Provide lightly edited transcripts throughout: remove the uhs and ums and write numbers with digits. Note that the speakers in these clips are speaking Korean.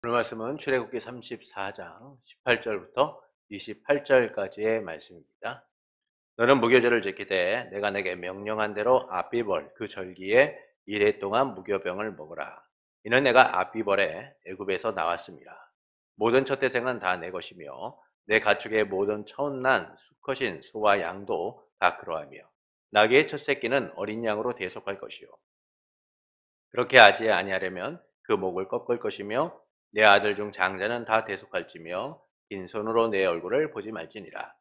오늘 말씀은 출애굽기 34장 18절부터 28절까지의 말씀입니다. 너는 무교절을 지키되 내가 내게 명령한 대로 아비벌 그 절기에 이래 동안 무교병을 먹으라. 이는 내가 아비벌에 애굽에서 나왔습니다. 모든 첫대생은 다 내 것이며 내 가축의 모든 처음난 수컷인 소와 양도 다 그러하며 나귀의 첫 새끼는 어린 양으로 대속할 것이요. 그렇게 하지 아니하려면 그 목을 꺾을 것이며 내 아들 중 장자는 다 대속할지며 빈손으로 내 얼굴을 보지 말지니라.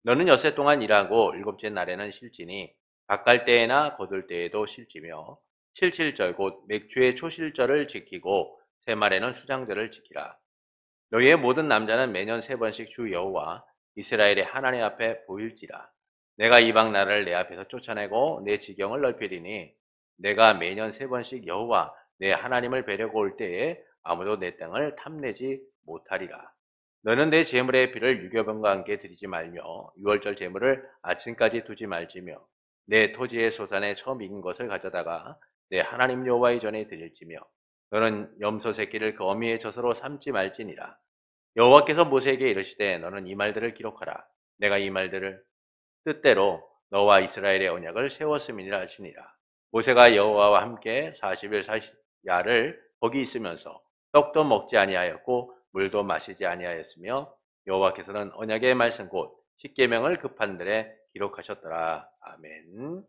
너는 엿새 동안 일하고 일곱째 날에는 쉴지니 바깔 때에나 거둘 때에도 쉴지며 칠칠절 곧 맥주의 초실절을 지키고 새말에는 수장절을 지키라. 너희의 모든 남자는 매년 3번씩 주 여호와 이스라엘의 하나님 앞에 보일지라. 내가 이방 나라를 내 앞에서 쫓아내고 내 지경을 넓히리니 내가 매년 3번씩 여호와 내 하나님을 뵈려고 올 때에 아무도 내 땅을 탐내지 못하리라. 너는 내 제물의 피를 유교병과 함께 드리지 말며 유월절 제물을 아침까지 두지 말지며 내 토지의 소산에 처음 익은 것을 가져다가 내 하나님 여호와의 전에 드릴지며 너는 염소 새끼를 그 어미의 젖으로 삼지 말지니라. 여호와께서 모세에게 이르시되 너는 이 말들을 기록하라. 내가 이 말들을 뜻대로 너와 이스라엘의 언약을 세웠음이니라 하시니라. 모세가 여호와와 함께 40일 40야를 거기 있으면서 떡도 먹지 아니하였고 물도 마시지 아니하였으며 여호와께서는 언약의 말씀 곧 십계명을 그 판들에 기록하셨더라. 아멘.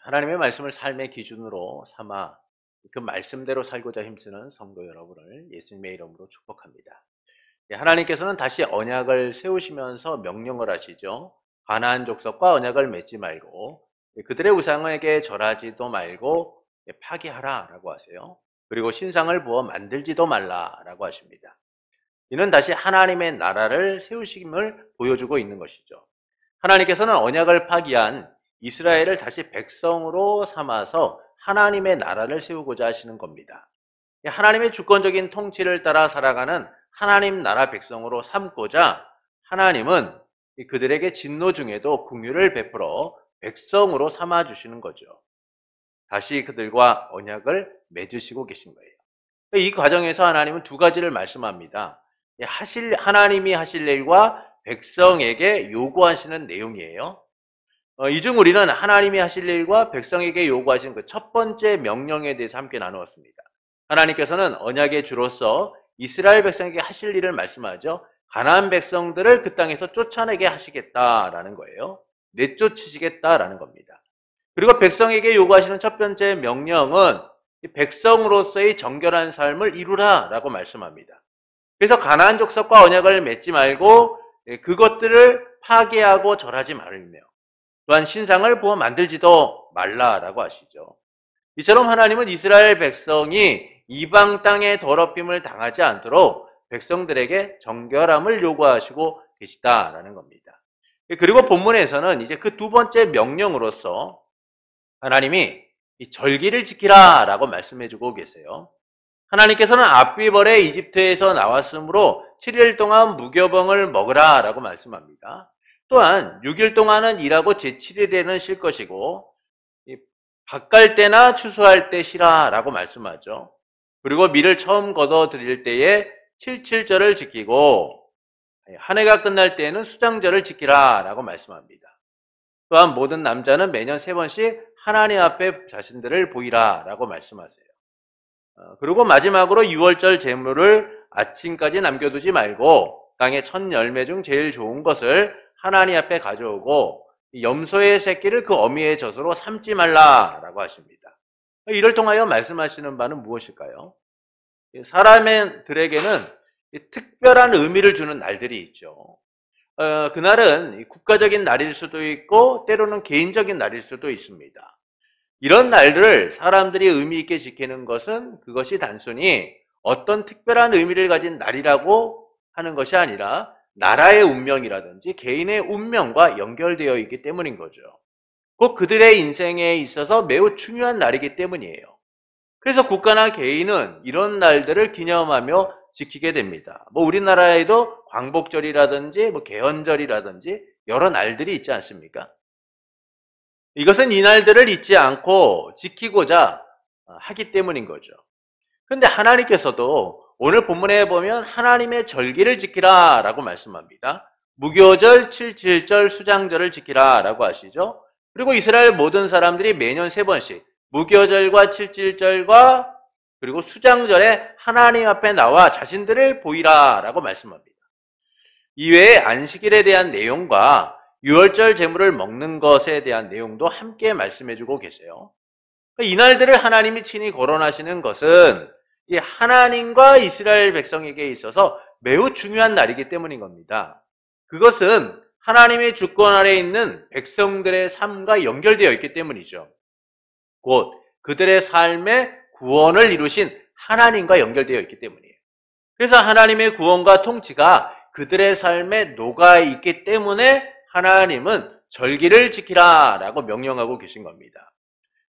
하나님의 말씀을 삶의 기준으로 삼아 그 말씀대로 살고자 힘쓰는 성도 여러분을 예수님의 이름으로 축복합니다. 하나님께서는 다시 언약을 세우시면서 명령을 하시죠. 가나안 족속과 언약을 맺지 말고 그들의 우상에게 절하지도 말고 파기하라라고 하세요. 그리고 신상을 부어 만들지도 말라라고 하십니다. 이는 다시 하나님의 나라를 세우심을 보여주고 있는 것이죠. 하나님께서는 언약을 파기한 이스라엘을 다시 백성으로 삼아서 하나님의 나라를 세우고자 하시는 겁니다. 하나님의 주권적인 통치를 따라 살아가는 하나님 나라 백성으로 삼고자 하나님은 그들에게 진노 중에도 긍휼을 베풀어 백성으로 삼아주시는 거죠. 다시 그들과 언약을 맺으시고 계신 거예요. 이 과정에서 하나님은 두 가지를 말씀합니다. 하나님이 하실 일과 백성에게 요구하시는 내용이에요. 이 중 우리는 하나님이 하실 일과 백성에게 요구하신 그 첫 번째 명령에 대해서 함께 나누었습니다. 하나님께서는 언약의 주로서 이스라엘 백성에게 하실 일을 말씀하죠. 가나안 백성들을 그 땅에서 쫓아내게 하시겠다라는 거예요. 내쫓으시겠다라는 겁니다. 그리고 백성에게 요구하시는 첫 번째 명령은 백성으로서의 정결한 삶을 이루라라고 말씀합니다. 그래서 가나안 족속과 언약을 맺지 말고 그것들을 파괴하고 절하지 말며 또한 신상을 부어 만들지도 말라라고 하시죠. 이처럼 하나님은 이스라엘 백성이 이방 땅의 더럽힘을 당하지 않도록 백성들에게 정결함을 요구하시고 계시다라는 겁니다. 그리고 본문에서는 이제 그 두 번째 명령으로서 하나님이 이 절기를 지키라라고 말씀해주고 계세요. 하나님께서는 아비벌에 이집트에서 나왔으므로 7일 동안 무교병을 먹으라라고 말씀합니다. 또한 6일 동안은 일하고 제7일에는 쉴 것이고 밭갈 때나 추수할 때 쉬라라고 말씀하죠. 그리고 밀을 처음 걷어 드릴 때에 77절을 지키고 한 해가 끝날 때에는 수장절을 지키라라고 말씀합니다. 또한 모든 남자는 매년 3번씩 하나님 앞에 자신들을 보이라라고 말씀하세요. 그리고 마지막으로 유월절 제물을 아침까지 남겨두지 말고 땅의 첫 열매 중 제일 좋은 것을 하나님 앞에 가져오고 염소의 새끼를 그 어미의 젖으로 삼지 말라라고 하십니다. 이를 통하여 말씀하시는 바는 무엇일까요? 사람들에게는 특별한 의미를 주는 날들이 있죠. 그날은 국가적인 날일 수도 있고 때로는 개인적인 날일 수도 있습니다. 이런 날들을 사람들이 의미 있게 지키는 것은 그것이 단순히 어떤 특별한 의미를 가진 날이라고 하는 것이 아니라 나라의 운명이라든지 개인의 운명과 연결되어 있기 때문인 거죠. 꼭 그들의 인생에 있어서 매우 중요한 날이기 때문이에요. 그래서 국가나 개인은 이런 날들을 기념하며 지키게 됩니다. 우리나라에도 광복절이라든지 개헌절이라든지 여러 날들이 있지 않습니까? 이것은 이 날들을 잊지 않고 지키고자 하기 때문인 거죠. 그런데 하나님께서도 오늘 본문에 보면 하나님의 절기를 지키라 라고 말씀합니다. 무교절, 칠칠절, 수장절을 지키라 라고 하시죠. 그리고 이스라엘 모든 사람들이 매년 3번씩 무교절과 칠칠절과 그리고 수장절에 하나님 앞에 나와 자신들을 보이라 라고 말씀합니다. 이외에 안식일에 대한 내용과 유월절 제물을 먹는 것에 대한 내용도 함께 말씀해주고 계세요. 이날들을 하나님이 친히 거론하시는 것은 이 하나님과 이스라엘 백성에게 있어서 매우 중요한 날이기 때문인 겁니다. 그것은 하나님의 주권 아래 있는 백성들의 삶과 연결되어 있기 때문이죠. 곧 그들의 삶의 구원을 이루신 하나님과 연결되어 있기 때문이에요. 그래서 하나님의 구원과 통치가 그들의 삶에 녹아있기 때문에 하나님은 절기를 지키라 라고 명령하고 계신 겁니다.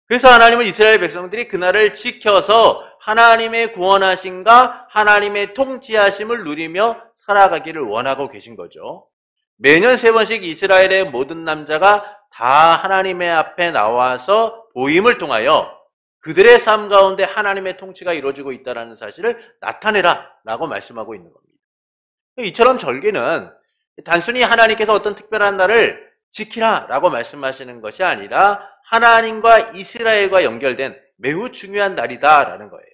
그래서 하나님은 이스라엘 백성들이 그날을 지켜서 하나님의 구원하심과 하나님의 통치하심을 누리며 살아가기를 원하고 계신 거죠. 매년 3번씩 이스라엘의 모든 남자가 다 하나님의 앞에 나와서 보임을 통하여 그들의 삶 가운데 하나님의 통치가 이루어지고 있다는 사실을 나타내라 라고 말씀하고 있는 겁니다. 이처럼 절기는 단순히 하나님께서 어떤 특별한 날을 지키라 라고 말씀하시는 것이 아니라 하나님과 이스라엘과 연결된 매우 중요한 날이다라는 거예요.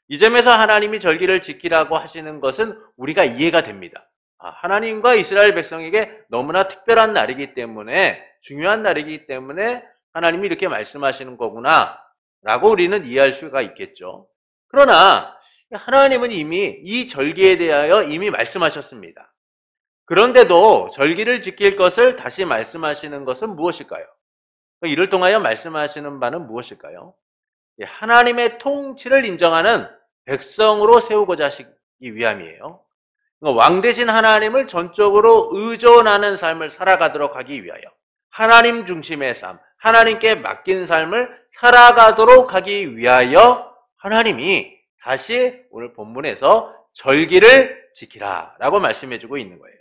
이 점에서 하나님이 절기를 지키라고 하시는 것은 우리가 이해가 됩니다. 하나님과 이스라엘 백성에게 너무나 특별한 날이기 때문에, 중요한 날이기 때문에 하나님이 이렇게 말씀하시는 거구나 라고 우리는 이해할 수가 있겠죠. 그러나 하나님은 이미 이 절기에 대하여 이미 말씀하셨습니다. 그런데도 절기를 지킬 것을 다시 말씀하시는 것은 무엇일까요? 이를 통하여 말씀하시는 바는 무엇일까요? 하나님의 통치를 인정하는 백성으로 세우고자 하시기 위함이에요. 왕 대신 하나님을 전적으로 의존하는 삶을 살아가도록 하기 위하여 하나님 중심의 삶, 하나님께 맡긴 삶을 살아가도록 하기 위하여 하나님이 다시 오늘 본문에서 절기를 지키라 라고 말씀해주고 있는 거예요.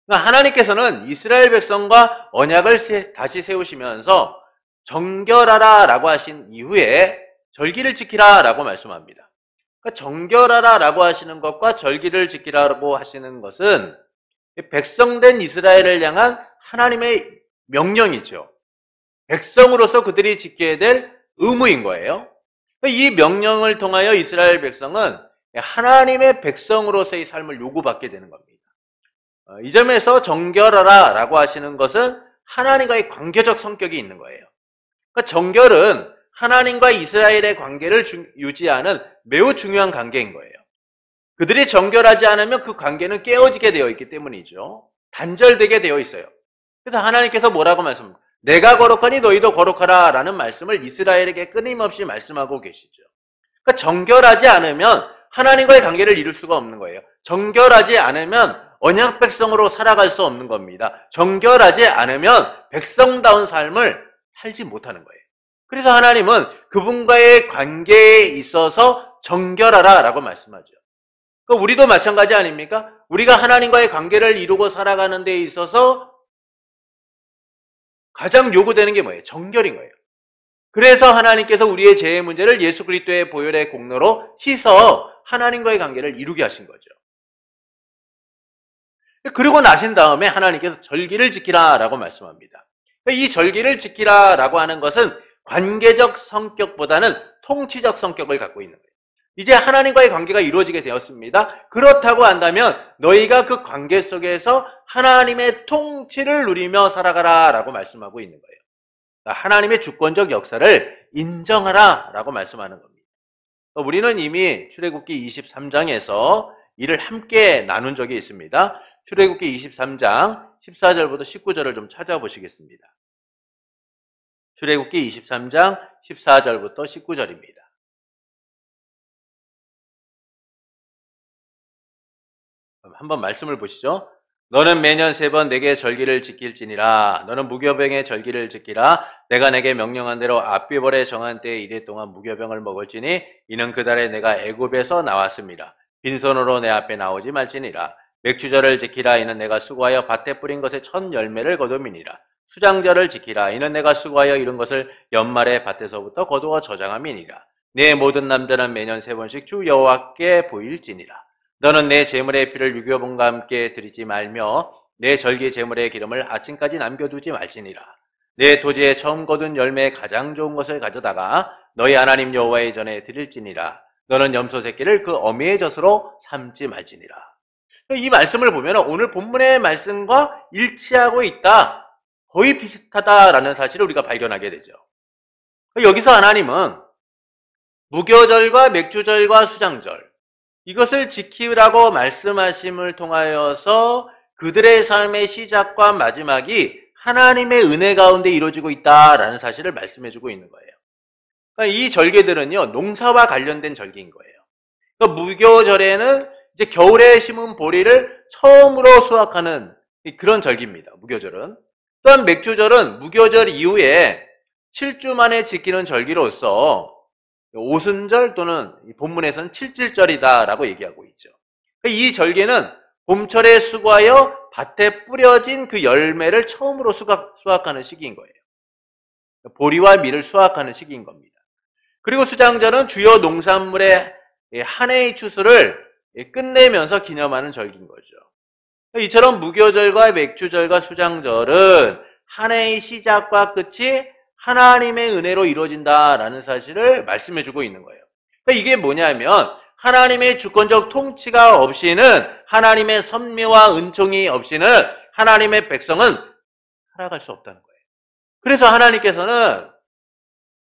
하나님께서는 이스라엘 백성과 언약을 다시 세우시면서 정결하라 라고 하신 이후에 절기를 지키라 라고 말씀합니다. 그러니까 정결하라 라고 하시는 것과 절기를 지키라고 하시는 것은 백성된 이스라엘을 향한 하나님의 명령이죠. 백성으로서 그들이 지켜야 될 의무인 거예요. 이 명령을 통하여 이스라엘 백성은 하나님의 백성으로서의 삶을 요구받게 되는 겁니다. 이 점에서 정결하라 라고 하시는 것은 하나님과의 관계적 성격이 있는 거예요. 그러니까 정결은 하나님과 이스라엘의 관계를 유지하는 매우 중요한 관계인 거예요. 그들이 정결하지 않으면 그 관계는 깨어지게 되어 있기 때문이죠. 단절되게 되어 있어요. 그래서 하나님께서 뭐라고 말씀합니까? 내가 거룩하니 너희도 거룩하라 라는 말씀을 이스라엘에게 끊임없이 말씀하고 계시죠. 그러니까 정결하지 않으면 하나님과의 관계를 이룰 수가 없는 거예요. 정결하지 않으면 언약 백성으로 살아갈 수 없는 겁니다. 정결하지 않으면 백성다운 삶을 살지 못하는 거예요. 그래서 하나님은 그분과의 관계에 있어서 정결하라 라고 말씀하죠. 그러니까 우리도 마찬가지 아닙니까? 우리가 하나님과의 관계를 이루고 살아가는 데 있어서 가장 요구되는 게 뭐예요? 정결인 거예요. 그래서 하나님께서 우리의 죄의 문제를 예수 그리스도의 보혈의 공로로 씻어 하나님과의 관계를 이루게 하신 거죠. 그리고 나신 다음에 하나님께서 절기를 지키라 라고 말씀합니다. 이 절기를 지키라 라고 하는 것은 관계적 성격보다는 통치적 성격을 갖고 있는 거예요. 이제 하나님과의 관계가 이루어지게 되었습니다. 그렇다고 한다면 너희가 그 관계 속에서 하나님의 통치를 누리며 살아가라 라고 말씀하고 있는 거예요. 그러니까 하나님의 주권적 역사를 인정하라 라고 말씀하는 겁니다. 우리는 이미 출애굽기 23장에서 이를 함께 나눈 적이 있습니다. 출애굽기 23장 14절부터 19절을 좀 찾아보시겠습니다. 출애굽기 23장 14절부터 19절입니다. 한번 말씀을 보시죠. 너는 매년 3번 내게 절기를 지킬지니라. 너는 무교병의 절기를 지키라. 내가 내게 명령한 대로 압비벌에 정한 때에 이래 동안 무교병을 먹을지니 이는 그 달에 내가 애굽에서 나왔습니다. 빈손으로 내 앞에 나오지 말지니라. 맥주절을 지키라. 이는 내가 수고하여 밭에 뿌린 것의 첫 열매를 거둠이니라. 수장절을 지키라. 이는 내가 수고하여 이룬 것을 연말에 밭에서부터 거두어 저장함이니라. 내 모든 남자는 매년 3번씩 주 여호와께 보일지니라. 너는 내 제물의 피를 유교분과 함께 드리지 말며 내 절기 제물의 기름을 아침까지 남겨두지 말지니라. 내 토지에 처음 거둔 열매의 가장 좋은 것을 가져다가 너희 하나님 여호와의 전에 드릴지니라. 너는 염소 새끼를 그 어미의 젖으로 삼지 말지니라. 이 말씀을 보면 오늘 본문의 말씀과 일치하고 있다, 거의 비슷하다라는 사실을 우리가 발견하게 되죠. 여기서 하나님은 무교절과 맥주절과 수장절, 이것을 지키라고 말씀하심을 통하여서 그들의 삶의 시작과 마지막이 하나님의 은혜 가운데 이루어지고 있다라는 사실을 말씀해주고 있는 거예요. 그러니까 이 절기들은요, 농사와 관련된 절기인 거예요. 그러니까 무교절에는 이제 겨울에 심은 보리를 처음으로 수확하는 그런 절기입니다. 무교절은. 또한 맥주절은 무교절 이후에 7주 만에 지키는 절기로서 오순절 또는 본문에서는 칠칠절이다라고 얘기하고 있죠. 이 절기는 봄철에 수고하여 밭에 뿌려진 그 열매를 처음으로 수확하는 시기인 거예요. 보리와 밀을 수확하는 시기인 겁니다. 그리고 수장절은 주요 농산물의 한 해의 추수를 끝내면서 기념하는 절기인 거죠. 이처럼 무교절과 맥주절과 수장절은 한 해의 시작과 끝이 하나님의 은혜로 이루어진다라는 사실을 말씀해주고 있는 거예요. 그러니까 이게 뭐냐면 하나님의 주권적 통치가 없이는, 하나님의 섭리와 은총이 없이는 하나님의 백성은 살아갈 수 없다는 거예요. 그래서 하나님께서는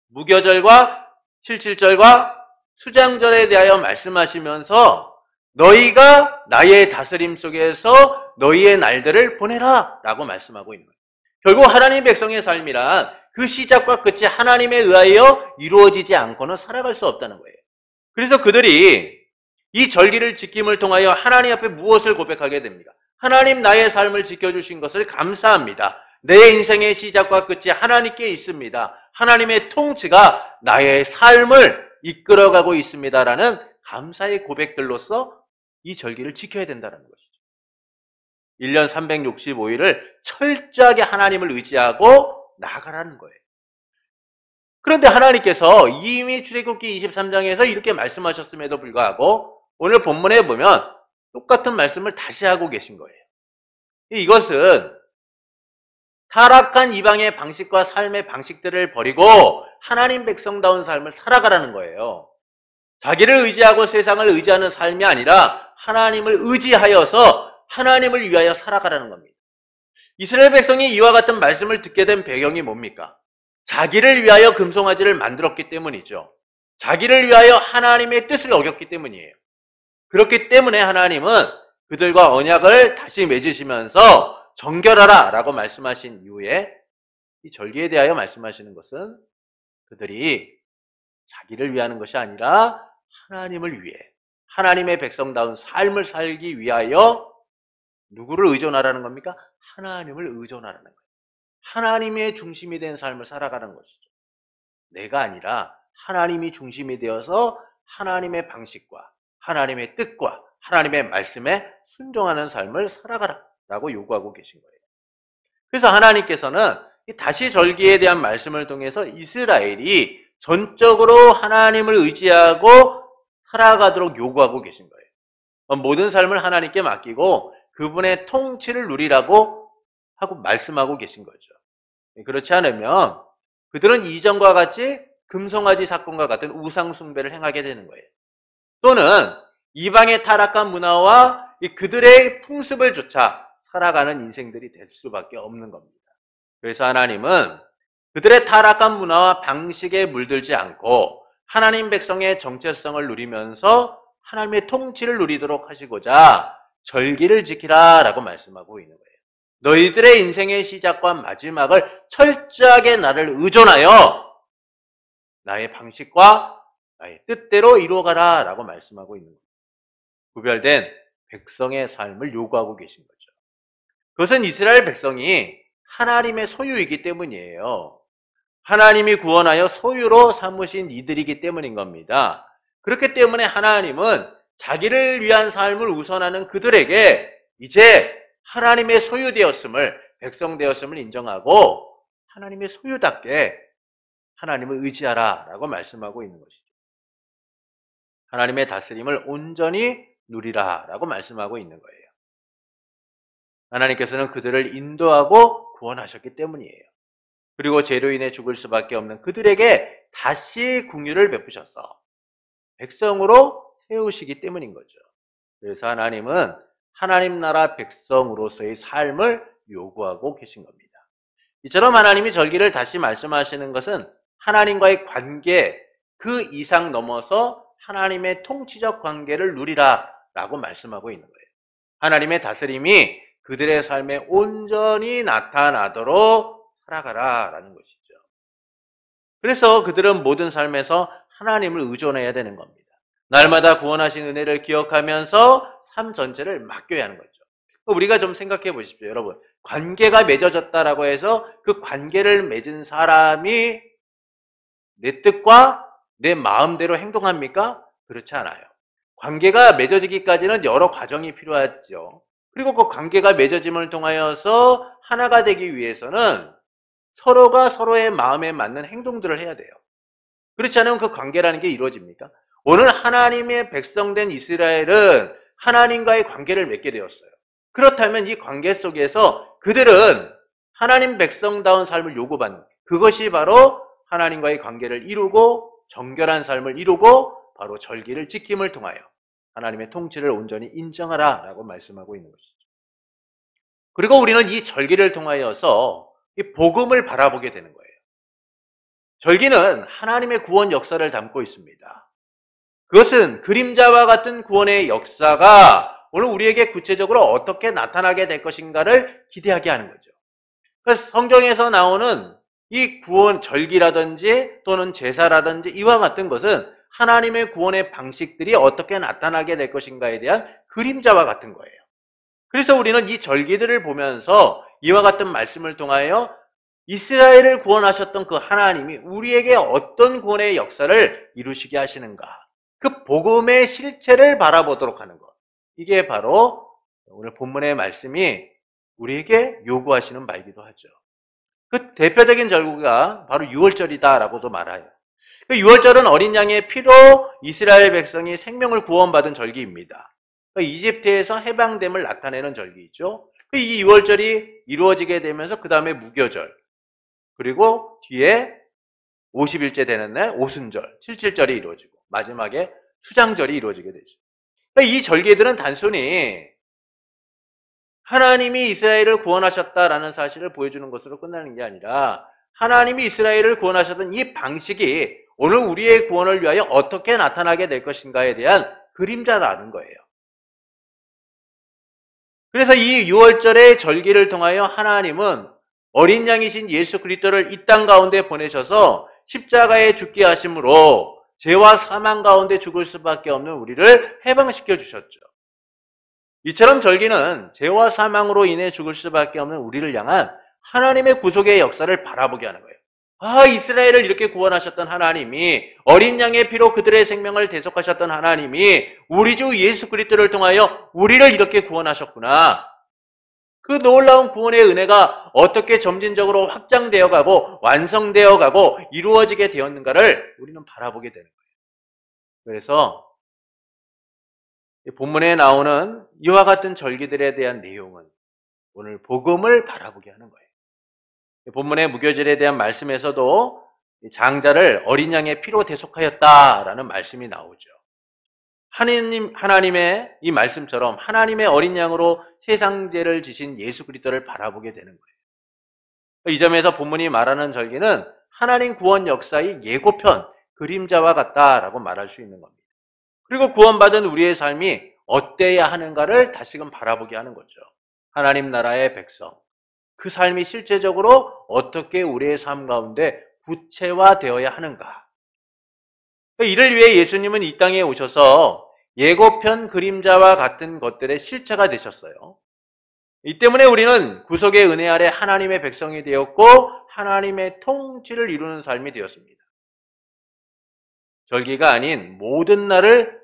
무교절과 칠칠절과 수장절에 대하여 말씀하시면서 너희가 나의 다스림 속에서 너희의 날들을 보내라 라고 말씀하고 있는 거예요. 결국 하나님 백성의 삶이란 그 시작과 끝이 하나님에 의하여 이루어지지 않고는 살아갈 수 없다는 거예요. 그래서 그들이 이 절기를 지킴을 통하여 하나님 앞에 무엇을 고백하게 됩니까? 하나님, 나의 삶을 지켜주신 것을 감사합니다. 내 인생의 시작과 끝이 하나님께 있습니다. 하나님의 통치가 나의 삶을 이끌어가고 있습니다라는 감사의 고백들로서 이 절기를 지켜야 된다는 것이죠. 1년 365일을 철저하게 하나님을 의지하고 나아가라는 거예요. 그런데 하나님께서 이미 출애굽기 23장에서 이렇게 말씀하셨음에도 불구하고 오늘 본문에 보면 똑같은 말씀을 다시 하고 계신 거예요. 이것은 타락한 이방의 방식과 삶의 방식들을 버리고 하나님 백성다운 삶을 살아가라는 거예요. 자기를 의지하고 세상을 의지하는 삶이 아니라 하나님을 의지하여서 하나님을 위하여 살아가라는 겁니다. 이스라엘 백성이 이와 같은 말씀을 듣게 된 배경이 뭡니까? 자기를 위하여 금송아지를 만들었기 때문이죠. 자기를 위하여 하나님의 뜻을 어겼기 때문이에요. 그렇기 때문에 하나님은 그들과 언약을 다시 맺으시면서 정결하라 라고 말씀하신 이후에 이 절기에 대하여 말씀하시는 것은 그들이 자기를 위하는 것이 아니라 하나님을 위해 하나님의 백성다운 삶을 살기 위하여 누구를 의존하라는 겁니까? 하나님을 의존하라는 거예요. 하나님의 중심이 된 삶을 살아가는 것이죠. 내가 아니라 하나님이 중심이 되어서 하나님의 방식과 하나님의 뜻과 하나님의 말씀에 순종하는 삶을 살아가라 라고 요구하고 계신 거예요. 그래서 하나님께서는 다시 절기에 대한 말씀을 통해서 이스라엘이 전적으로 하나님을 의지하고 살아가도록 요구하고 계신 거예요. 모든 삶을 하나님께 맡기고 그분의 통치를 누리라고 하고 말씀하고 계신 거죠. 그렇지 않으면 그들은 이전과 같이 금송아지 사건과 같은 우상 숭배를 행하게 되는 거예요. 또는 이방의 타락한 문화와 그들의 풍습을 쫓아 살아가는 인생들이 될 수밖에 없는 겁니다. 그래서 하나님은 그들의 타락한 문화와 방식에 물들지 않고 하나님 백성의 정체성을 누리면서 하나님의 통치를 누리도록 하시고자 절기를 지키라 라고 말씀하고 있는 거예요. 너희들의 인생의 시작과 마지막을 철저하게 나를 의존하여 나의 방식과 나의 뜻대로 이루어가라 라고 말씀하고 있는 거예요. 구별된 백성의 삶을 요구하고 계신 거죠. 그것은 이스라엘 백성이 하나님의 소유이기 때문이에요. 하나님이 구원하여 소유로 삼으신 이들이기 때문인 겁니다. 그렇기 때문에 하나님은 자기를 위한 삶을 우선하는 그들에게 이제 하나님의 소유되었음을, 백성되었음을 인정하고 하나님의 소유답게 하나님을 의지하라 라고 말씀하고 있는 것이죠. 하나님의 다스림을 온전히 누리라 라고 말씀하고 있는 거예요. 하나님께서는 그들을 인도하고 구원하셨기 때문이에요. 그리고 죄로 인해 죽을 수밖에 없는 그들에게 다시 긍휼을 베푸셔서 백성으로 세우시기 때문인 거죠. 그래서 하나님은 하나님 나라 백성으로서의 삶을 요구하고 계신 겁니다. 이처럼 하나님이 절기를 다시 말씀하시는 것은 하나님과의 관계 그 이상 넘어서 하나님의 통치적 관계를 누리라 라고 말씀하고 있는 거예요. 하나님의 다스림이 그들의 삶에 온전히 나타나도록 살아가라 라는 것이죠. 그래서 그들은 모든 삶에서 하나님을 의존해야 되는 겁니다. 날마다 구원하신 은혜를 기억하면서 삶 전체를 맡겨야 하는 거죠. 우리가 좀 생각해 보십시오. 여러분, 관계가 맺어졌다라고 해서 그 관계를 맺은 사람이 내 뜻과 내 마음대로 행동합니까? 그렇지 않아요. 관계가 맺어지기까지는 여러 과정이 필요하죠. 그리고 그 관계가 맺어짐을 통하여서 하나가 되기 위해서는 서로가 서로의 마음에 맞는 행동들을 해야 돼요. 그렇지 않으면 그 관계라는 게 이루어집니까? 오늘 하나님의 백성된 이스라엘은 하나님과의 관계를 맺게 되었어요. 그렇다면 이 관계 속에서 그들은 하나님 백성다운 삶을 요구받는, 그것이 바로 하나님과의 관계를 이루고 정결한 삶을 이루고 바로 절기를 지킴을 통하여 하나님의 통치를 온전히 인정하라 라고 말씀하고 있는 것이죠. 그리고 우리는 이 절기를 통하여서 이 복음을 바라보게 되는 거예요. 절기는 하나님의 구원 역사를 담고 있습니다. 그것은 그림자와 같은 구원의 역사가 오늘 우리에게 구체적으로 어떻게 나타나게 될 것인가를 기대하게 하는 거죠. 그래서 성경에서 나오는 이 구원 절기라든지 또는 제사라든지 이와 같은 것은 하나님의 구원의 방식들이 어떻게 나타나게 될 것인가에 대한 그림자와 같은 거예요. 그래서 우리는 이 절기들을 보면서 이와 같은 말씀을 통하여 이스라엘을 구원하셨던 그 하나님이 우리에게 어떤 구원의 역사를 이루시게 하시는가, 그 복음의 실체를 바라보도록 하는 것, 이게 바로 오늘 본문의 말씀이 우리에게 요구하시는 바이기도 하죠. 그 대표적인 절기가 바로 유월절이다라고도 말해요. 그 유월절은 어린 양의 피로 이스라엘 백성이 생명을 구원받은 절기입니다. 이집트에서 해방됨을 나타내는 절기이죠. 이 유월절이 이루어지게 되면서 그 다음에 무교절, 그리고 뒤에 50일째 되는 날 오순절, 77절이 이루어지고 마지막에 수장절이 이루어지게 되죠. 이 절기들은 단순히 하나님이 이스라엘을 구원하셨다라는 사실을 보여주는 것으로 끝나는 게 아니라 하나님이 이스라엘을 구원하셨던 이 방식이 오늘 우리의 구원을 위하여 어떻게 나타나게 될 것인가에 대한 그림자라는 거예요. 그래서 이 유월절의 절기를 통하여 하나님은 어린 양이신 예수 그리스도를 이 땅 가운데 보내셔서 십자가에 죽게 하심으로 죄와 사망 가운데 죽을 수밖에 없는 우리를 해방시켜 주셨죠. 이처럼 절기는 죄와 사망으로 인해 죽을 수밖에 없는 우리를 향한 하나님의 구속의 역사를 바라보게 하는 거예요. 이스라엘을 이렇게 구원하셨던 하나님이, 어린 양의 피로 그들의 생명을 대속하셨던 하나님이 우리 주 예수 그리스도를 통하여 우리를 이렇게 구원하셨구나. 그 놀라운 구원의 은혜가 어떻게 점진적으로 확장되어 가고 완성되어 가고 이루어지게 되었는가를 우리는 바라보게 되는 거예요. 그래서 본문에 나오는 이와 같은 절기들에 대한 내용은 오늘 복음을 바라보게 하는 거예요. 본문의 무교절에 대한 말씀에서도 장자를 어린 양의 피로 대속하였다라는 말씀이 나오죠. 하나님의 이 말씀처럼 하나님의 어린 양으로 세상 죄를 지신 예수 그리스도를 바라보게 되는 거예요. 이 점에서 본문이 말하는 절기는 하나님 구원 역사의 예고편, 그림자와 같다라고 말할 수 있는 겁니다. 그리고 구원받은 우리의 삶이 어때야 하는가를 다시금 바라보게 하는 거죠. 하나님 나라의 백성, 그 삶이 실제적으로 어떻게 우리의 삶 가운데 구체화되어야 하는가. 이를 위해 예수님은 이 땅에 오셔서 예고편 그림자와 같은 것들의 실체가 되셨어요. 이 때문에 우리는 구속의 은혜 아래 하나님의 백성이 되었고 하나님의 통치를 이루는 삶이 되었습니다. 절기가 아닌 모든 날을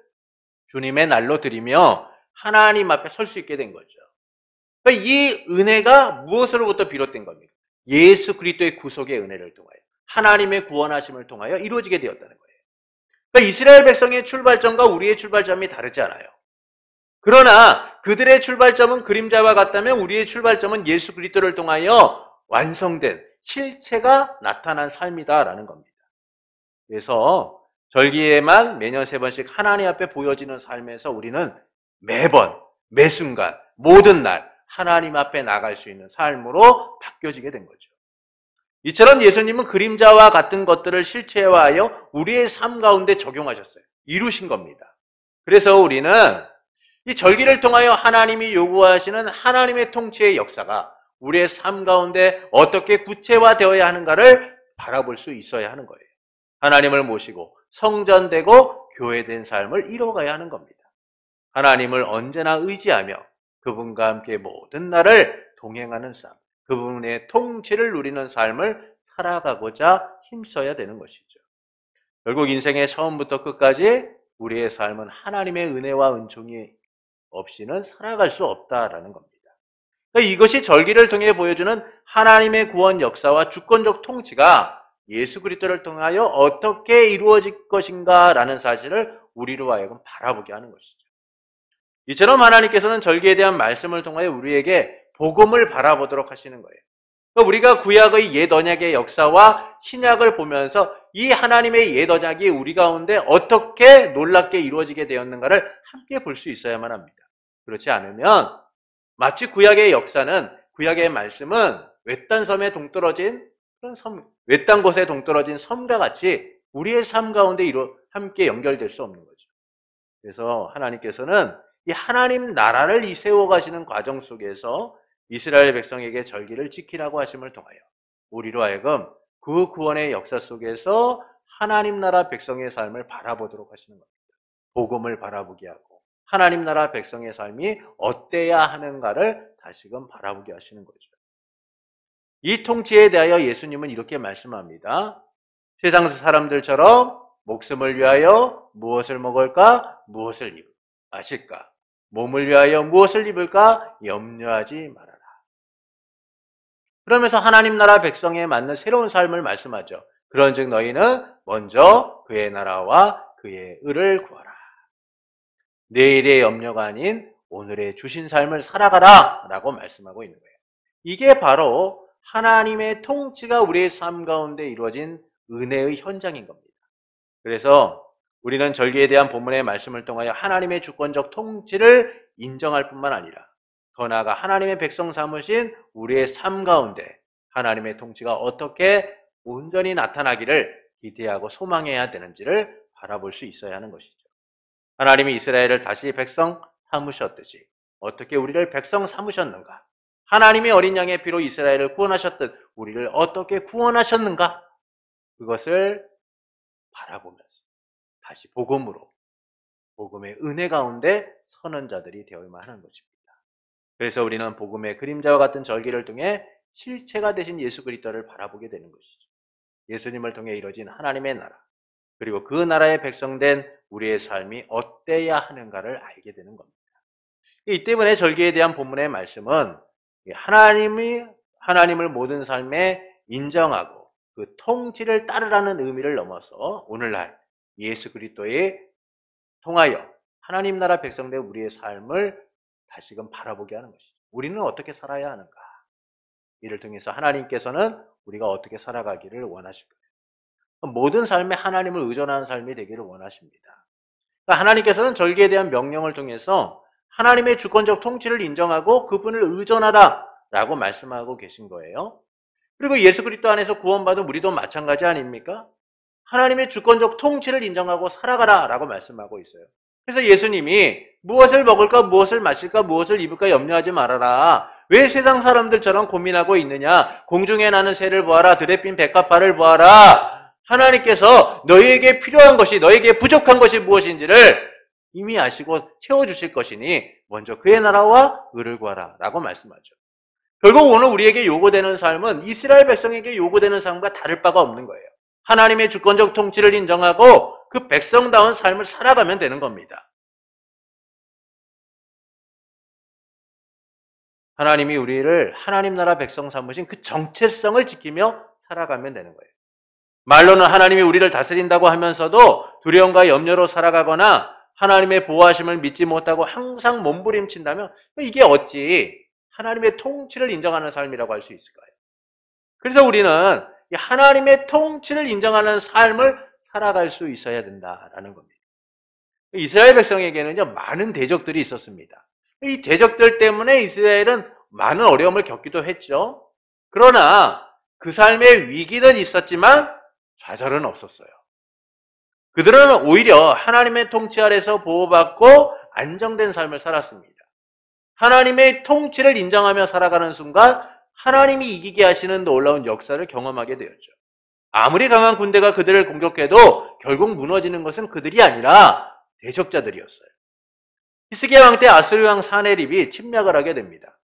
주님의 날로 드리며 하나님 앞에 설 수 있게 된 거죠. 그러니까 이 은혜가 무엇으로부터 비롯된 겁니까? 예수 그리스도의 구속의 은혜를 통하여, 하나님의 구원하심을 통하여 이루어지게 되었다는 거예요. 그러니까 이스라엘 백성의 출발점과 우리의 출발점이 다르지 않아요. 그러나 그들의 출발점은 그림자와 같다면 우리의 출발점은 예수 그리스도를 통하여 완성된 실체가 나타난 삶이다라는 겁니다. 그래서 절기에만 매년 3번씩 하나님 앞에 보여지는 삶에서 우리는 매번, 매 순간, 모든 날 하나님 앞에 나갈 수 있는 삶으로 바뀌어지게 된 거죠. 이처럼 예수님은 그림자와 같은 것들을 실체화하여 우리의 삶 가운데 적용하셨어요. 이루신 겁니다. 그래서 우리는 이 절기를 통하여 하나님이 요구하시는 하나님의 통치의 역사가 우리의 삶 가운데 어떻게 구체화되어야 하는가를 바라볼 수 있어야 하는 거예요. 하나님을 모시고 성전되고 교회된 삶을 이뤄가야 하는 겁니다. 하나님을 언제나 의지하며 그분과 함께 모든 날을 동행하는 삶, 그분의 통치를 누리는 삶을 살아가고자 힘써야 되는 것이죠. 결국 인생의 처음부터 끝까지 우리의 삶은 하나님의 은혜와 은총이 없이는 살아갈 수 없다라는 겁니다. 그러니까 이것이 절기를 통해 보여주는 하나님의 구원 역사와 주권적 통치가 예수 그리스도를 통하여 어떻게 이루어질 것인가라는 사실을 우리로 하여금 바라보게 하는 것이죠. 이처럼 하나님께서는 절기에 대한 말씀을 통하여 우리에게 복음을 바라보도록 하시는 거예요. 그러니까 우리가 구약의 옛 언약의 역사와 신약을 보면서 이 하나님의 옛 언약이 우리 가운데 어떻게 놀랍게 이루어지게 되었는가를 함께 볼 수 있어야만 합니다. 그렇지 않으면 마치 구약의 역사는, 구약의 말씀은 외딴 섬에 동떨어진 그런 외딴 곳에 동떨어진 섬과 같이 우리의 삶 가운데 함께 연결될 수 없는 거죠. 그래서 하나님께서는 이 하나님 나라를 세워가시는 과정 속에서 이스라엘 백성에게 절기를 지키라고 하심을 통하여 우리로 하여금 그 구원의 역사 속에서 하나님 나라 백성의 삶을 바라보도록 하시는 겁니다. 복음을 바라보게 하고 하나님 나라 백성의 삶이 어때야 하는가를 다시금 바라보게 하시는 거죠. 이 통치에 대하여 예수님은 이렇게 말씀합니다. 세상 사람들처럼 목숨을 위하여 무엇을 먹을까? 무엇을 마실까? 몸을 위하여 무엇을 입을까? 염려하지 말아라. 그러면서 하나님 나라 백성에 맞는 새로운 삶을 말씀하죠. 그런즉 너희는 먼저 그의 나라와 그의 의를 구하라. 내일의 염려가 아닌 오늘의 주신 삶을 살아가라 라고 말씀하고 있는 거예요. 이게 바로 하나님의 통치가 우리의 삶 가운데 이루어진 은혜의 현장인 겁니다. 그래서 우리는 절기에 대한 본문의 말씀을 통하여 하나님의 주권적 통치를 인정할 뿐만 아니라 더 나아가 하나님의 백성 삼으신 우리의 삶 가운데 하나님의 통치가 어떻게 온전히 나타나기를 기대하고 소망해야 되는지를 바라볼 수 있어야 하는 것이죠. 하나님이 이스라엘을 다시 백성 삼으셨듯이 어떻게 우리를 백성 삼으셨는가? 하나님이 어린 양의 피로 이스라엘을 구원하셨듯 우리를 어떻게 구원하셨는가? 그것을 바라보면서 다시 복음으로, 복음의 은혜 가운데 서는 자들이 되어야만 하는 것입니다. 그래서 우리는 복음의 그림자와 같은 절기를 통해 실체가 되신 예수 그리스도를 바라보게 되는 것이죠. 예수님을 통해 이루어진 하나님의 나라, 그리고 그 나라의 백성된 우리의 삶이 어때야 하는가를 알게 되는 겁니다. 이 때문에 절기에 대한 본문의 말씀은 하나님을 모든 삶에 인정하고 그 통치를 따르라는 의미를 넘어서 오늘날 예수 그리스도에 통하여 하나님 나라 백성된 우리의 삶을 다시금 바라보게 하는 것이죠. 우리는 어떻게 살아야 하는가? 이를 통해서 하나님께서는 우리가 어떻게 살아가기를 원하실 거예요. 모든 삶에 하나님을 의존하는 삶이 되기를 원하십니다. 그러니까 하나님께서는 절기에 대한 명령을 통해서 하나님의 주권적 통치를 인정하고 그분을 의존하라 라고 말씀하고 계신 거예요. 그리고 예수 그리스도 안에서 구원받은 우리도 마찬가지 아닙니까? 하나님의 주권적 통치를 인정하고 살아가라 라고 말씀하고 있어요. 그래서 예수님이 무엇을 먹을까, 무엇을 마실까, 무엇을 입을까 염려하지 말아라. 왜 세상 사람들처럼 고민하고 있느냐? 공중에 나는 새를 보아라. 들에 핀 백합화를 보아라. 하나님께서 너희에게 필요한 것이, 너희에게 부족한 것이 무엇인지를 이미 아시고 채워주실 것이니 먼저 그의 나라와 의를 구하라 라고 말씀하죠. 결국 오늘 우리에게 요구되는 삶은 이스라엘 백성에게 요구되는 삶과 다를 바가 없는 거예요. 하나님의 주권적 통치를 인정하고 그 백성다운 삶을 살아가면 되는 겁니다. 하나님이 우리를 하나님 나라 백성 삼으신 그 정체성을 지키며 살아가면 되는 거예요. 말로는 하나님이 우리를 다스린다고 하면서도 두려움과 염려로 살아가거나 하나님의 보호하심을 믿지 못하고 항상 몸부림친다면 이게 어찌 하나님의 통치를 인정하는 삶이라고 할 수 있을까요? 그래서 우리는 하나님의 통치를 인정하는 삶을 살아갈 수 있어야 된다라는 겁니다. 이스라엘 백성에게는요, 많은 대적들이 있었습니다. 이 대적들 때문에 이스라엘은 많은 어려움을 겪기도 했죠. 그러나 그 삶의 위기는 있었지만 좌절은 없었어요. 그들은 오히려 하나님의 통치 아래서 보호받고 안정된 삶을 살았습니다. 하나님의 통치를 인정하며 살아가는 순간 하나님이 이기게 하시는 놀라운 역사를 경험하게 되었죠. 아무리 강한 군대가 그들을 공격해도 결국 무너지는 것은 그들이 아니라 대적자들이었어요. 히스기야 왕 때 아수르 왕 사네립이 침략을 하게 됩니다.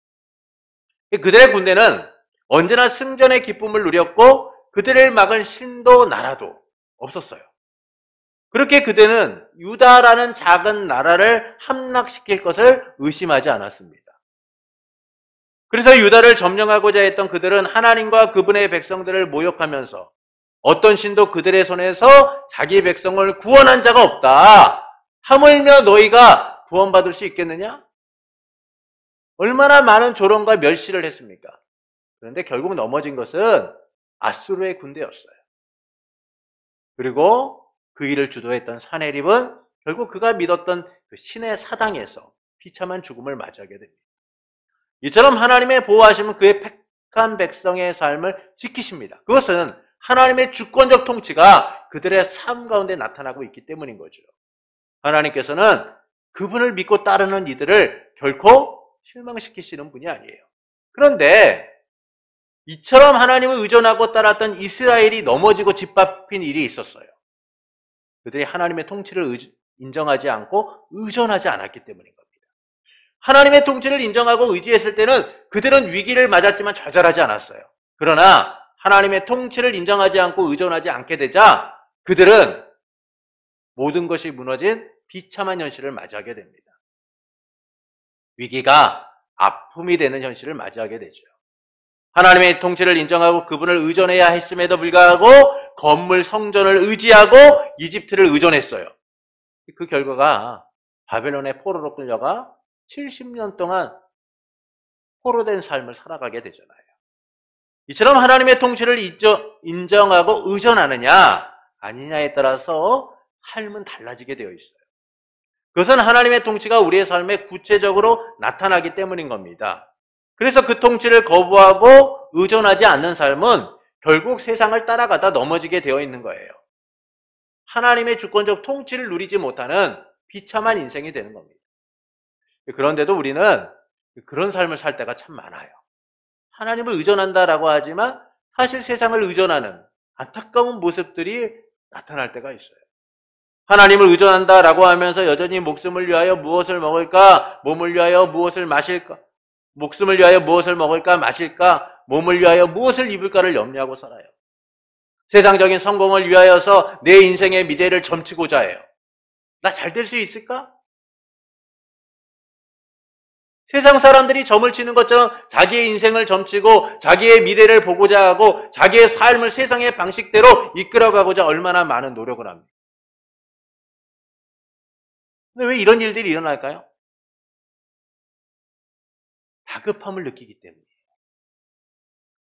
그들의 군대는 언제나 승전의 기쁨을 누렸고 그들을 막을 신도 나라도 없었어요. 그렇게 그들은 유다라는 작은 나라를 함락시킬 것을 의심하지 않았습니다. 그래서 유다를 점령하고자 했던 그들은 하나님과 그분의 백성들을 모욕하면서 어떤 신도 그들의 손에서 자기 백성을 구원한 자가 없다. 하물며 너희가 구원받을 수 있겠느냐? 얼마나 많은 조롱과 멸시를 했습니까? 그런데 결국 넘어진 것은 아수르의 군대였어요. 그리고 그 일을 주도했던 사네립은 결국 그가 믿었던 그 신의 사당에서 비참한 죽음을 맞이하게 됩니다. 이처럼 하나님의 보호하심은 그의 택한 백성의 삶을 지키십니다. 그것은 하나님의 주권적 통치가 그들의 삶 가운데 나타나고 있기 때문인 거죠. 하나님께서는 그분을 믿고 따르는 이들을 결코 실망시키시는 분이 아니에요. 그런데 이처럼 하나님을 의존하고 따랐던 이스라엘이 넘어지고 짓밟힌 일이 있었어요. 그들이 하나님의 통치를 인정하지 않고 의존하지 않았기 때문인 겁니다. 하나님의 통치를 인정하고 의지했을 때는 그들은 위기를 맞았지만 좌절하지 않았어요. 그러나 하나님의 통치를 인정하지 않고 의존하지 않게 되자 그들은 모든 것이 무너진 비참한 현실을 맞이하게 됩니다. 위기가 아픔이 되는 현실을 맞이하게 되죠. 하나님의 통치를 인정하고 그분을 의존해야 했음에도 불구하고 건물 성전을 의지하고 이집트를 의존했어요. 그 결과가 바벨론의 포로로 끌려가 70년 동안 포로된 삶을 살아가게 되잖아요. 이처럼 하나님의 통치를 인정하고 의존하느냐 아니냐에 따라서 삶은 달라지게 되어 있어요. 그것은 하나님의 통치가 우리의 삶에 구체적으로 나타나기 때문인 겁니다. 그래서 그 통치를 거부하고 의존하지 않는 삶은 결국 세상을 따라가다 넘어지게 되어 있는 거예요. 하나님의 주권적 통치를 누리지 못하는 비참한 인생이 되는 겁니다. 그런데도 우리는 그런 삶을 살 때가 참 많아요. 하나님을 의존한다라고 하지만 사실 세상을 의존하는 안타까운 모습들이 나타날 때가 있어요. 하나님을 의존한다라고 하면서 여전히 목숨을 위하여 무엇을 먹을까, 몸을 위하여 무엇을 마실까, 목숨을 위하여 무엇을 먹을까, 마실까, 몸을 위하여 무엇을 입을까를 염려하고 살아요. 세상적인 성공을 위하여서 내 인생의 미래를 점치고자 해요. 나 잘 될 수 있을까? 세상 사람들이 점을 치는 것처럼 자기의 인생을 점치고 자기의 미래를 보고자 하고 자기의 삶을 세상의 방식대로 이끌어가고자 얼마나 많은 노력을 합니다. 근데 왜 이런 일들이 일어날까요? 다급함을 느끼기 때문이에요.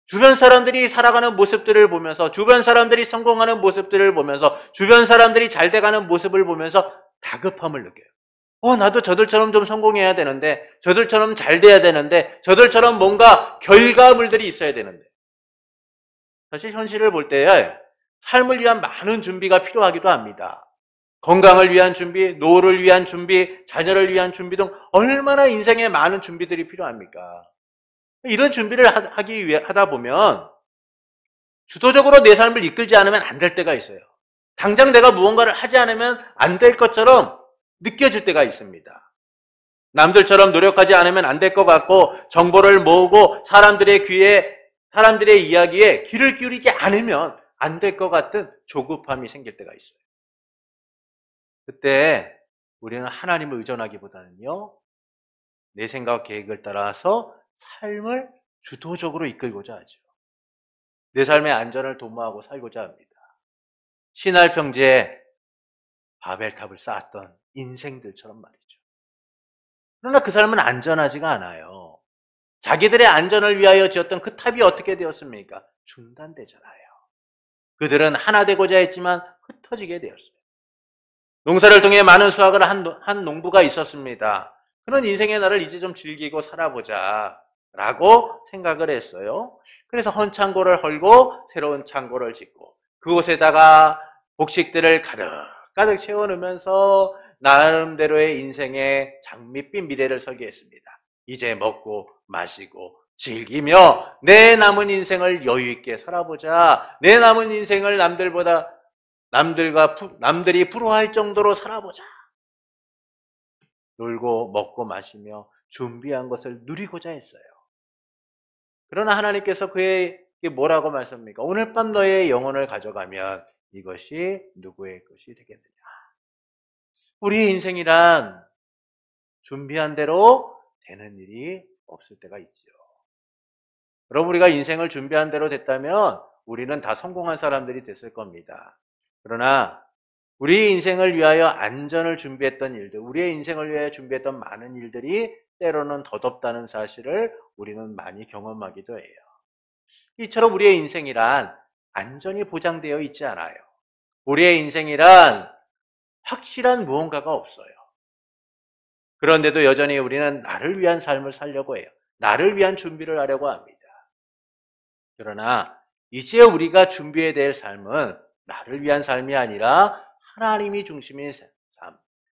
주변 사람들이 살아가는 모습들을 보면서, 주변 사람들이 성공하는 모습들을 보면서, 주변 사람들이 잘 돼가는 모습을 보면서 다급함을 느껴요. 나도 저들처럼 좀 성공해야 되는데, 저들처럼 잘 돼야 되는데, 저들처럼 뭔가 결과물들이 있어야 되는데. 사실 현실을 볼 때 삶을 위한 많은 준비가 필요하기도 합니다. 건강을 위한 준비, 노후를 위한 준비, 자녀를 위한 준비 등 얼마나 인생에 많은 준비들이 필요합니까? 이런 준비를 하다 보면 주도적으로 내 삶을 이끌지 않으면 안 될 때가 있어요. 당장 내가 무언가를 하지 않으면 안 될 것처럼 느껴질 때가 있습니다. 남들처럼 노력하지 않으면 안 될 것 같고 정보를 모으고 사람들의 이야기에 귀를 기울이지 않으면 안 될 것 같은 조급함이 생길 때가 있어요. 그때 우리는 하나님을 의존하기보다는요, 내 생각 계획을 따라서 삶을 주도적으로 이끌고자 하죠. 내 삶의 안전을 도모하고 살고자 합니다. 신할 평지에 바벨탑을 쌓았던 인생들처럼 말이죠. 그러나 그 삶은 안전하지가 않아요. 자기들의 안전을 위하여 지었던 그 탑이 어떻게 되었습니까? 중단되잖아요. 그들은 하나 되고자 했지만 흩어지게 되었어요. 농사를 통해 많은 수확을 한 농부가 있었습니다. 그런 인생의 날을 이제 좀 즐기고 살아보자 라고 생각을 했어요. 그래서 헌 창고를 헐고 새로운 창고를 짓고 그곳에다가 곡식들을 가득 채워넣으면서 나름대로의 인생의 장밋빛 미래를 설계했습니다. 이제 먹고 마시고 즐기며 내 남은 인생을 여유 있게 살아보자. 내 남은 인생을 남들이 부러워할 정도로 살아보자. 놀고 먹고 마시며 준비한 것을 누리고자 했어요. 그러나 하나님께서 그에게 뭐라고 말씀합니까? 오늘 밤 너의 영혼을 가져가면 이것이 누구의 것이 되겠느냐. 우리의 인생이란 준비한 대로 되는 일이 없을 때가 있죠. 여러분, 우리가 인생을 준비한 대로 됐다면 우리는 다 성공한 사람들이 됐을 겁니다. 그러나 우리의 인생을 위하여 안전을 준비했던 일들, 우리의 인생을 위하여 준비했던 많은 일들이 때로는 덧없다는 사실을 우리는 많이 경험하기도 해요. 이처럼 우리의 인생이란 안전이 보장되어 있지 않아요. 우리의 인생이란 확실한 무언가가 없어요. 그런데도 여전히 우리는 나를 위한 삶을 살려고 해요. 나를 위한 준비를 하려고 합니다. 그러나 이제 우리가 준비해야 될 삶은 나를 위한 삶이 아니라 하나님이 중심인 삶,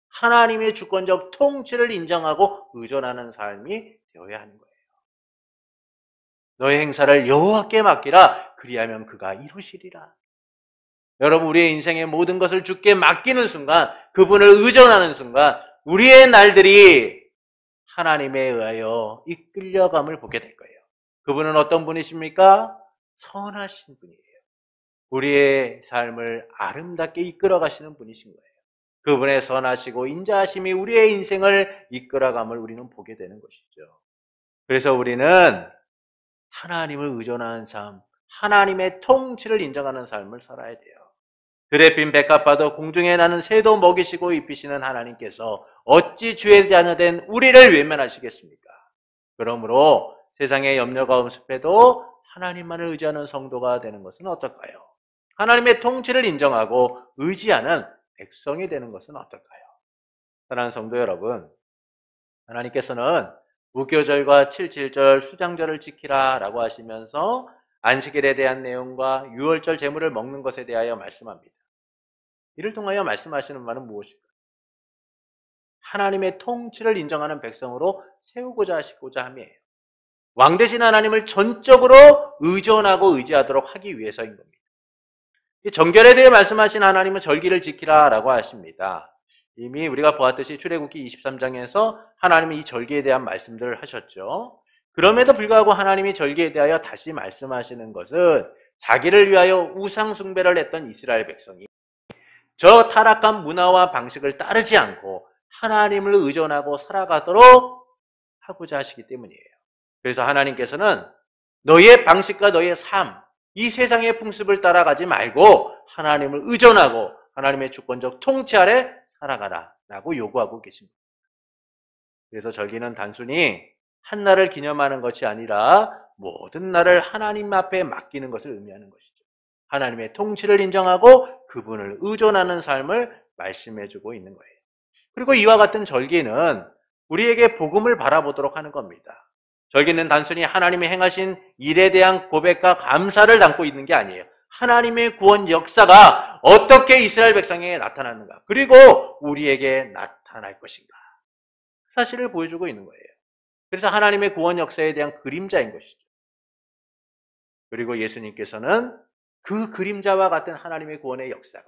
하나님의 주권적 통치를 인정하고 의존하는 삶이 되어야 하는 거예요. 너의 행사를 여호와께 맡기라. 그리하면 그가 이루시리라. 여러분, 우리의 인생의 모든 것을 주께 맡기는 순간, 그분을 의존하는 순간 우리의 날들이 하나님에 의하여 이끌려감을 보게 될 거예요. 그분은 어떤 분이십니까? 선하신 분이에요. 우리의 삶을 아름답게 이끌어 가시는 분이신 거예요. 그분의 선하시고 인자하심이 우리의 인생을 이끌어감을 우리는 보게 되는 것이죠. 그래서 우리는 하나님을 의존하는 삶, 하나님의 통치를 인정하는 삶을 살아야 돼요. 들에 핀 백합화도 공중에 나는 새도 먹이시고 입히시는 하나님께서 어찌 주의 자녀된 우리를 외면하시겠습니까? 그러므로 세상의 염려가 엄습해도 하나님만을 의지하는 성도가 되는 것은 어떨까요? 하나님의 통치를 인정하고 의지하는 백성이 되는 것은 어떨까요? 사랑하는 성도 여러분, 하나님께서는 무교절과 칠칠절, 수장절을 지키라 라고 하시면서 안식일에 대한 내용과 유월절 제물을 먹는 것에 대하여 말씀합니다. 이를 통하여 말씀하시는 말은 무엇일까요? 하나님의 통치를 인정하는 백성으로 세우고자 하시고자 함이에요. 왕 대신 하나님을 전적으로 의존하고 의지하도록 하기 위해서인 겁니다. 정결에 대해 말씀하신 하나님은 절기를 지키라 라고 하십니다. 이미 우리가 보았듯이 출애굽기 23장에서 하나님은 이 절기에 대한 말씀들을 하셨죠. 그럼에도 불구하고 하나님이 절기에 대하여 다시 말씀하시는 것은 자기를 위하여 우상 숭배를 했던 이스라엘 백성이 저 타락한 문화와 방식을 따르지 않고 하나님을 의존하고 살아가도록 하고자 하시기 때문이에요. 그래서 하나님께서는 너의 방식과 너의 삶, 이 세상의 풍습을 따라가지 말고 하나님을 의존하고 하나님의 주권적 통치 아래 살아가라 라고 요구하고 계십니다. 그래서 절기는 단순히 한 날을 기념하는 것이 아니라 모든 날을 하나님 앞에 맡기는 것을 의미하는 것이죠. 하나님의 통치를 인정하고 그분을 의존하는 삶을 말씀해주고 있는 거예요. 그리고 이와 같은 절기는 우리에게 복음을 바라보도록 하는 겁니다. 절기는 단순히 하나님이 행하신 일에 대한 고백과 감사를 담고 있는 게 아니에요. 하나님의 구원 역사가 어떻게 이스라엘 백성에게 나타났는가, 그리고 우리에게 나타날 것인가, 그 사실을 보여주고 있는 거예요. 그래서 하나님의 구원 역사에 대한 그림자인 것이죠. 그리고 예수님께서는 그 그림자와 같은 하나님의 구원의 역사가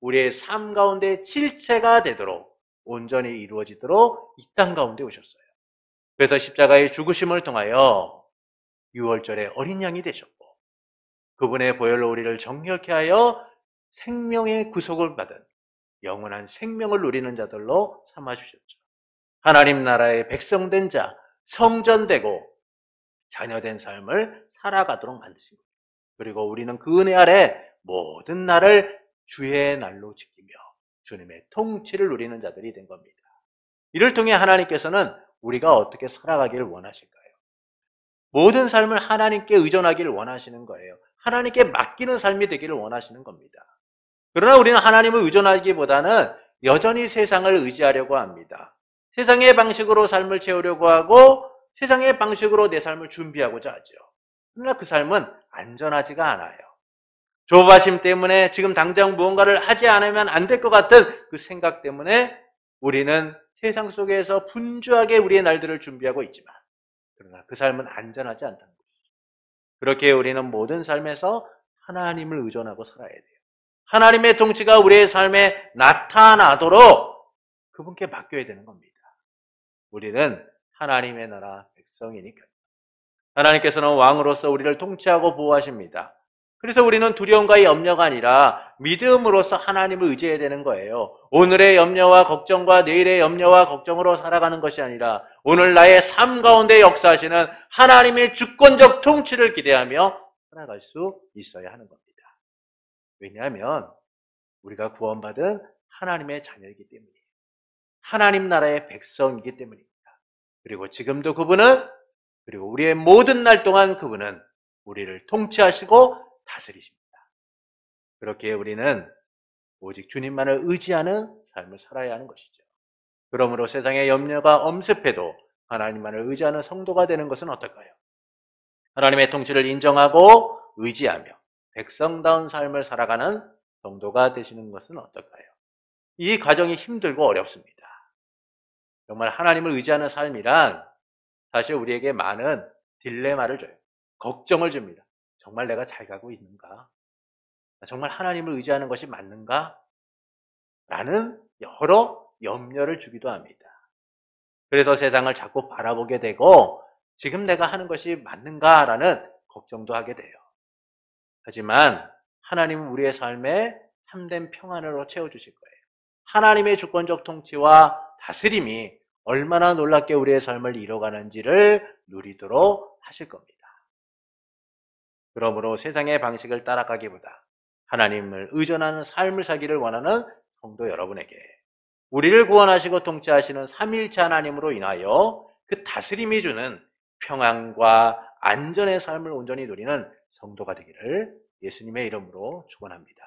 우리의 삶 가운데 실체가 되도록 온전히 이루어지도록 이 땅 가운데 오셨어요. 그래서 십자가의 죽으심을 통하여 유월절에 어린 양이 되셨고 그분의 보혈로 우리를 정결케 하여 생명의 구속을 받은 영원한 생명을 누리는 자들로 삼아주셨죠. 하나님 나라의 백성된 자, 성전되고 자녀된 삶을 살아가도록 만드신 거예요. 그리고 우리는 그 은혜 아래 모든 날을 주의 날로 지키며 주님의 통치를 누리는 자들이 된 겁니다. 이를 통해 하나님께서는 우리가 어떻게 살아가기를 원하실까요? 모든 삶을 하나님께 의존하기를 원하시는 거예요. 하나님께 맡기는 삶이 되기를 원하시는 겁니다. 그러나 우리는 하나님을 의존하기보다는 여전히 세상을 의지하려고 합니다. 세상의 방식으로 삶을 채우려고 하고 세상의 방식으로 내 삶을 준비하고자 하죠. 그러나 그 삶은 안전하지가 않아요. 조바심 때문에 지금 당장 무언가를 하지 않으면 안 될 것 같은 그 생각 때문에 우리는 세상 속에서 분주하게 우리의 날들을 준비하고 있지만 그러나 그 삶은 안전하지 않다는 것이죠. 그렇게 우리는 모든 삶에서 하나님을 의존하고 살아야 돼요. 하나님의 통치가 우리의 삶에 나타나도록 그분께 맡겨야 되는 겁니다. 우리는 하나님의 나라 백성이니까요. 하나님께서는 왕으로서 우리를 통치하고 보호하십니다. 그래서 우리는 두려움과 염려가 아니라 믿음으로써 하나님을 의지해야 되는 거예요. 오늘의 염려와 걱정과 내일의 염려와 걱정으로 살아가는 것이 아니라 오늘 나의 삶 가운데 역사하시는 하나님의 주권적 통치를 기대하며 살아갈 수 있어야 하는 겁니다. 왜냐하면 우리가 구원받은 하나님의 자녀이기 때문이에요. 하나님 나라의 백성이기 때문입니다. 그리고 지금도 그분은 그리고 우리의 모든 날 동안 그분은 우리를 통치하시고 다스리십니다. 그렇게 우리는 오직 주님만을 의지하는 삶을 살아야 하는 것이죠. 그러므로 세상의 염려가 엄습해도 하나님만을 의지하는 성도가 되는 것은 어떨까요? 하나님의 통치를 인정하고 의지하며 백성다운 삶을 살아가는 성도가 되시는 것은 어떨까요? 이 과정이 힘들고 어렵습니다. 정말 하나님을 의지하는 삶이란 사실 우리에게 많은 딜레마를 줘요. 걱정을 줍니다. 정말 내가 잘 가고 있는가? 정말 하나님을 의지하는 것이 맞는가? 라는 여러 염려를 주기도 합니다. 그래서 세상을 자꾸 바라보게 되고 지금 내가 하는 것이 맞는가라는 걱정도 하게 돼요. 하지만 하나님은 우리의 삶에 참된 평안으로 채워주실 거예요. 하나님의 주권적 통치와 다스림이 얼마나 놀랍게 우리의 삶을 이뤄가는지를 누리도록 하실 겁니다. 그러므로 세상의 방식을 따라가기보다 하나님을 의존하는 삶을 살기를 원하는 성도 여러분에게 우리를 구원하시고 통치하시는 삼위일체 하나님으로 인하여 그 다스림이 주는 평안과 안전의 삶을 온전히 누리는 성도가 되기를 예수님의 이름으로 축원합니다.